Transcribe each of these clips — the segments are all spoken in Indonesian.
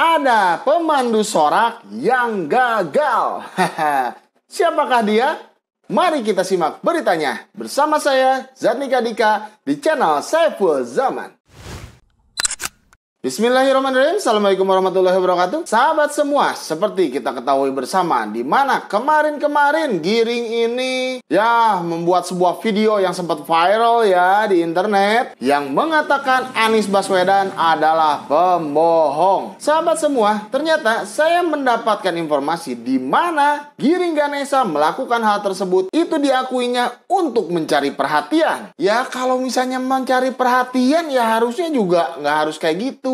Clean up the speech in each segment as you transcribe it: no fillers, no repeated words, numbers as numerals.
ada pemandu sorak yang gagal. Siapakah dia? Mari kita simak beritanya bersama saya, Zatnika Dika, di channel Saiful Zaman. Bismillahirrahmanirrahim. Assalamualaikum warahmatullahi wabarakatuh. Sahabat semua, seperti kita ketahui bersama, di mana kemarin-kemarin Giring ini membuat sebuah video yang sempat viral di internet yang mengatakan Anies Baswedan adalah pembohong. Sahabat semua, ternyata saya mendapatkan informasi di mana Giring Ganesa melakukan hal tersebut itu diakuinya untuk mencari perhatian. Ya kalau misalnya mencari perhatian ya harusnya juga nggak harus kayak gitu.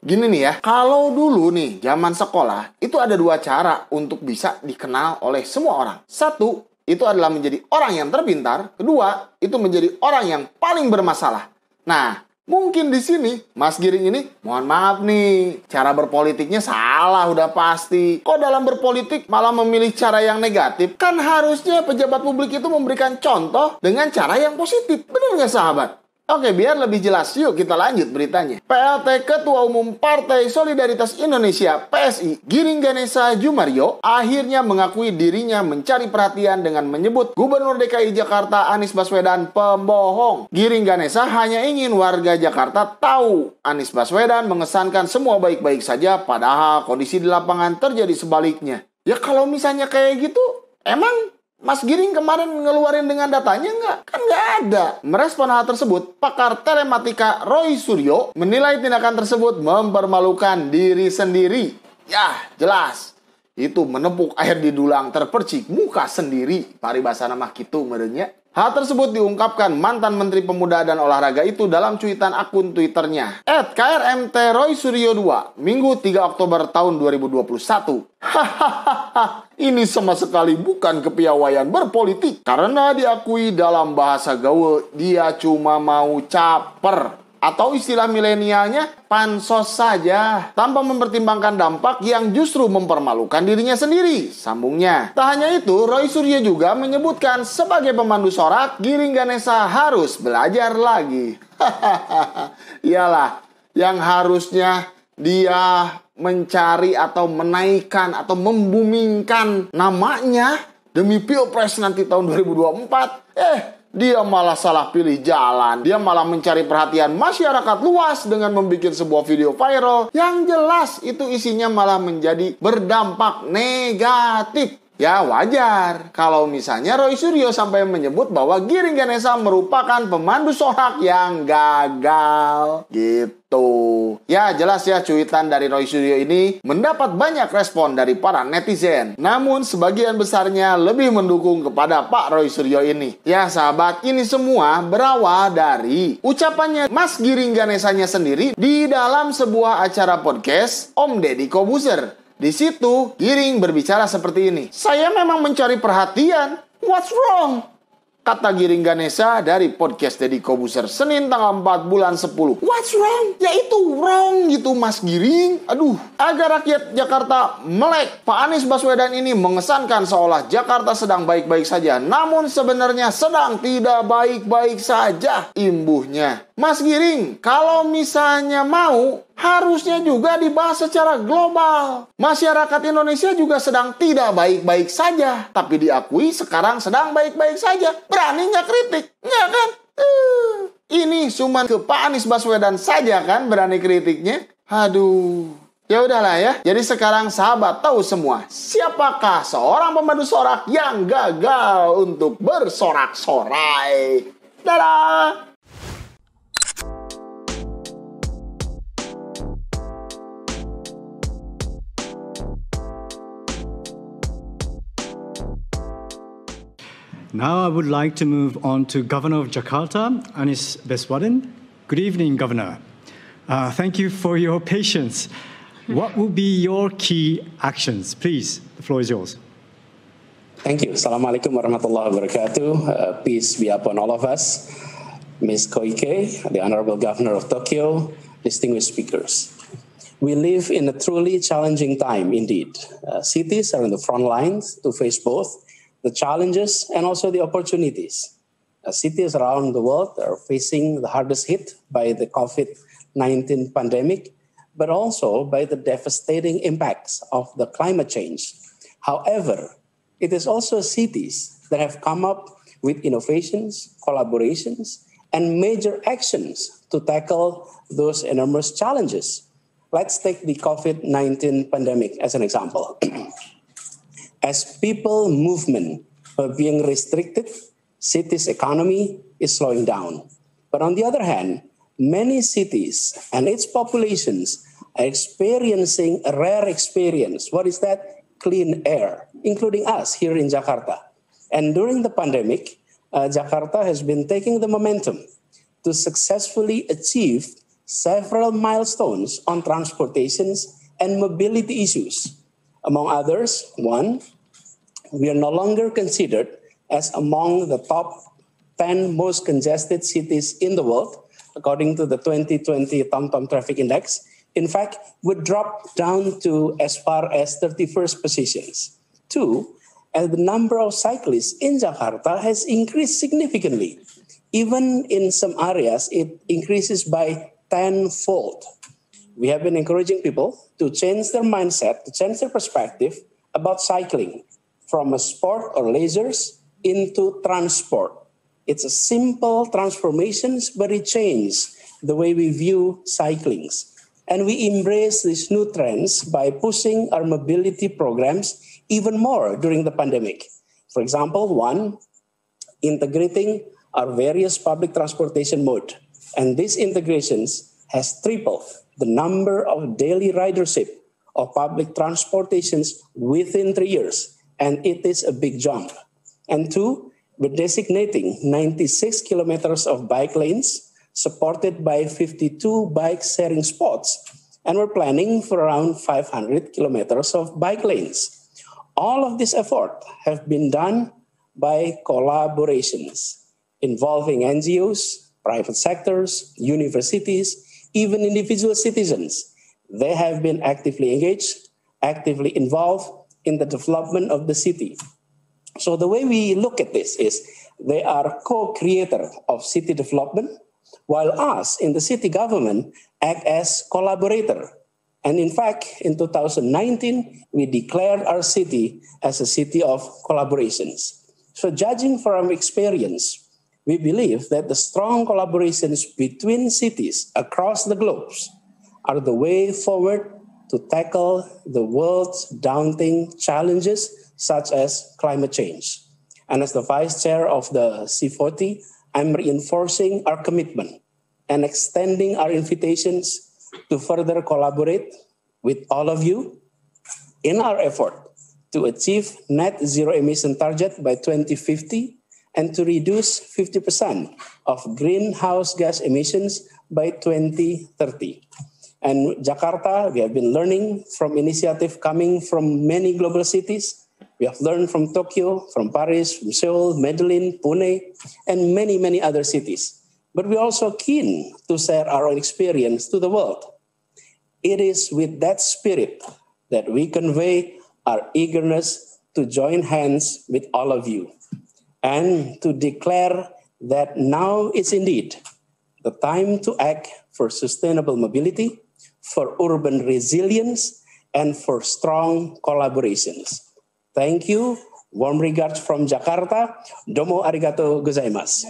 Gini nih ya, kalau dulu nih zaman sekolah itu ada dua cara untuk bisa dikenal oleh semua orang. Satu, itu adalah menjadi orang yang terpintar. Kedua, itu menjadi orang yang paling bermasalah. Nah, mungkin di sini Mas Giring ini, mohon maaf nih, cara berpolitiknya salah udah pasti. Kok dalam berpolitik malah memilih cara yang negatif? Kan harusnya pejabat publik itu memberikan contoh dengan cara yang positif. Benar nggak sahabat? Oke, biar lebih jelas, yuk kita lanjut beritanya. PLT Ketua Umum Partai Solidaritas Indonesia (PSI) Giring Ganesa Djumario akhirnya mengakui dirinya mencari perhatian dengan menyebut Gubernur DKI Jakarta Anies Baswedan pembohong. Giring Ganesa hanya ingin warga Jakarta tahu Anies Baswedan mengesankan semua baik-baik saja, padahal kondisi di lapangan terjadi sebaliknya. Ya kalau misalnya kayak gitu, emang Mas Giring kemarin ngeluarin dengan datanya nggak? Kan nggak ada. Merespon hal tersebut, pakar telematika Roy Suryo menilai tindakan tersebut mempermalukan diri sendiri. Ya, jelas. Itu menepuk air di dulang terpercik muka sendiri. Paribasa nama kitu merenya. Hal tersebut diungkapkan mantan Menteri Pemuda dan Olahraga itu dalam cuitan akun Twitternya @KRMT Roy Suryo 2, Minggu 3 Oktober tahun 2021. Hahaha, ini sama sekali bukan kepiawaian berpolitik. Karena diakui dalam bahasa gaul, dia cuma mau caper. Atau istilah milenialnya, pansos saja, tanpa mempertimbangkan dampak yang justru mempermalukan dirinya sendiri. Sambungnya. Tak hanya itu, Roy Suryo juga menyebutkan sebagai pemandu sorak, Giring Ganesa harus belajar lagi. Iyalah, yang harusnya dia mencari atau menaikkan atau membumingkan namanya demi Pilpres nanti tahun 2024. Dia malah salah pilih jalan. Dia malah mencari perhatian masyarakat luas dengan membuat sebuah video viral yang jelas itu isinya malah menjadi berdampak negatif. Ya wajar kalau misalnya Roy Suryo sampai menyebut bahwa Giring Ganesa merupakan pemandu sorak yang gagal gitu. Ya jelas ya, cuitan dari Roy Suryo ini mendapat banyak respon dari para netizen. Namun sebagian besarnya lebih mendukung kepada Pak Roy Suryo ini. Ya sahabat, ini semua berawal dari ucapannya Mas Giring Ganesanya sendiri di dalam sebuah acara podcast Om Deddy Kobuser. Di situ, Giring berbicara seperti ini. Saya memang mencari perhatian. What's wrong? Kata Giring Ganesa dari podcast Deddy Kobuser Senin tanggal 4 bulan 10. What's wrong? Ya itu wrong gitu Mas Giring. Aduh, agar rakyat Jakarta melek. Pak Anies Baswedan ini mengesankan seolah Jakarta sedang baik-baik saja. Namun sebenarnya sedang tidak baik-baik saja imbuhnya. Mas Giring, kalau misalnya mau, harusnya juga dibahas secara global. Masyarakat Indonesia juga sedang tidak baik-baik saja, tapi diakui sekarang sedang baik-baik saja. Berani nggak kritik? Nggak kan? Ini cuma ke Pak Anies Baswedan saja kan berani kritiknya. Aduh. Ya udahlah ya. Jadi sekarang sahabat tahu semua siapakah seorang pemandu sorak yang gagal untuk bersorak-sorai. Dadah. Now I would like to move on to Governor of Jakarta, Anies Baswedan. Good evening, Governor. Thank you for your patience. What will be your key actions? Please, the floor is yours. Thank you. Assalamualaikum warahmatullahi wabarakatuh. Peace be upon all of us. Ms. Koike, the Honorable Governor of Tokyo, distinguished speakers. We live in a truly challenging time indeed. Cities are on the front lines to face both the challenges and also the opportunities. Cities around the world are facing the hardest hit by the COVID-19 pandemic, but also by the devastating impacts of the climate change. However, it is also cities that have come up with innovations, collaborations, and major actions to tackle those enormous challenges. Let's take the COVID-19 pandemic as an example. As people movement are being restricted, cities' economy is slowing down. But on the other hand, many cities and its populations are experiencing a rare experience. What is that? Clean air, including us here in Jakarta. And during the pandemic, Jakarta has been taking the momentum to successfully achieve several milestones on transportations and mobility issues. Among others, one, we are no longer considered as among the top 10 most congested cities in the world, according to the 2020 TomTom Traffic Index. In fact, we dropped down to as far as 31st positions. Two, as the number of cyclists in Jakarta has increased significantly. Even in some areas, it increases by 10-fold. We have been encouraging people to change their mindset, to change their perspective about cycling from a sport or leisures into transport. It's a simple transformations, but it changes the way we view cyclings. And we embrace these new trends by pushing our mobility programs even more during the pandemic. For example, one, integrating our various public transportation mode. And these integrations has tripled the number of daily ridership of public transportations within 3 years. And it is a big jump. And two, we're designating 96 kilometers of bike lanes supported by 52 bike sharing spots. And we're planning for around 500 kilometers of bike lanes. All of this effort have been done by collaborations involving NGOs, private sectors, universities, even individual citizens. They have been actively engaged, actively involved in the development of the city. So the way we look at this is they are co-creator of city development, while us in the city government act as collaborator. And in fact, in 2019, we declared our city as a city of collaborations. So judging from experience, we believe that the strong collaborations between cities across the globe are the way forward to tackle the world's daunting challenges such as climate change. And as the Vice Chair of the C40, I'm reinforcing our commitment and extending our invitations to further collaborate with all of you in our effort to achieve net zero emission target by 2050 and to reduce 50% of greenhouse gas emissions by 2030. And Jakarta, we have been learning from initiative coming from many global cities. We have learned from Tokyo, from Paris, from Seoul, Medellin, Pune, and many, many other cities. But we're also keen to share our own experience to the world. It is with that spirit that we convey our eagerness to join hands with all of you and to declare that now is indeed the time to act for sustainable mobility, for urban resilience, and for strong collaborations. Thank you. Warm regards from Jakarta. Domo arigato gozaimasu.